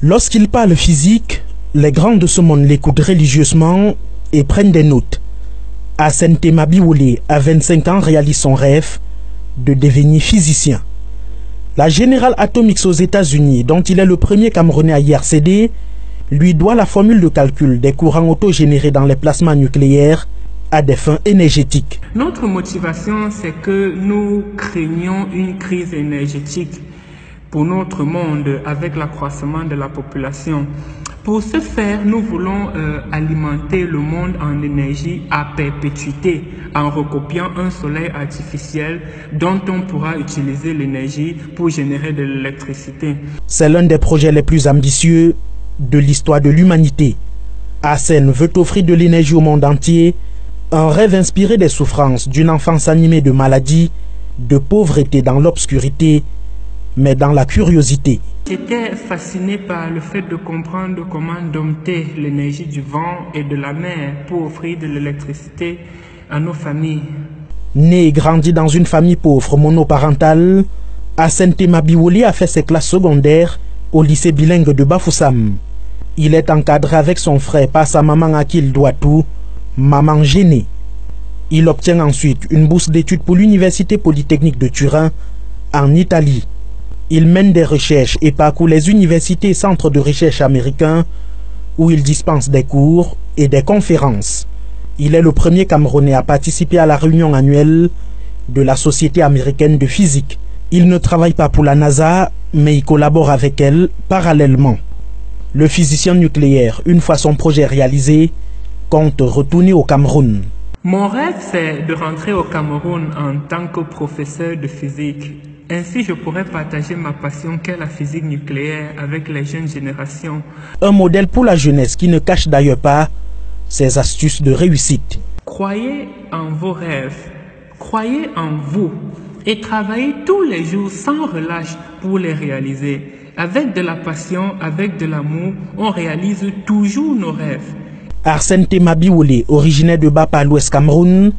Lorsqu'il parle physique, les grands de ce monde l'écoutent religieusement et prennent des notes. Arsène Tema Biwole, à 25 ans, réalise son rêve de devenir physicien. La General Atomics aux États-Unis, dont il est le premier Camerounais à y accéder, lui doit la formule de calcul des courants autogénérés dans les plasmas nucléaires à des fins énergétiques. Notre motivation, c'est que nous craignons une crise énergétique pour notre monde avec l'accroissement de la population. Pour ce faire, nous voulons alimenter le monde en énergie à perpétuité en recopiant un soleil artificiel dont on pourra utiliser l'énergie pour générer de l'électricité. C'est l'un des projets les plus ambitieux de l'histoire de l'humanité. Arsène veut offrir de l'énergie au monde entier, un rêve inspiré des souffrances d'une enfance animée de maladies, de pauvreté dans l'obscurité, mais dans la curiosité. J'étais fasciné par le fait de comprendre comment dompter l'énergie du vent et de la mer pour offrir de l'électricité à nos familles. Né et grandi dans une famille pauvre monoparentale, Arsène Tema Biwole a fait ses classes secondaires au lycée bilingue de Bafoussam. Il est encadré avec son frère par sa maman à qui il doit tout, maman gênée. Il obtient ensuite une bourse d'études pour l'Université Polytechnique de Turin, en Italie. Il mène des recherches et parcourt les universités et centres de recherche américains où il dispense des cours et des conférences. Il est le premier Camerounais à participer à la réunion annuelle de la Société américaine de physique. Il ne travaille pas pour la NASA, mais il collabore avec elle parallèlement. Le physicien nucléaire, une fois son projet réalisé, compte retourner au Cameroun. Mon rêve, c'est de rentrer au Cameroun en tant que professeur de physique. Ainsi, je pourrais partager ma passion qu'est la physique nucléaire avec les jeunes générations. Un modèle pour la jeunesse qui ne cache d'ailleurs pas ses astuces de réussite. Croyez en vos rêves, croyez en vous et travaillez tous les jours sans relâche pour les réaliser. Avec de la passion, avec de l'amour, on réalise toujours nos rêves. Arsène Tema Biwole, originaire de Bapa à l'Ouest Cameroun,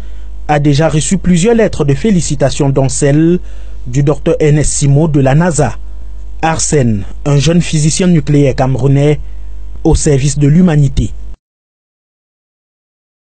a déjà reçu plusieurs lettres de félicitations dont celle du Dr Ernest Simo de la NASA. Arsène, un jeune physicien nucléaire camerounais au service de l'humanité.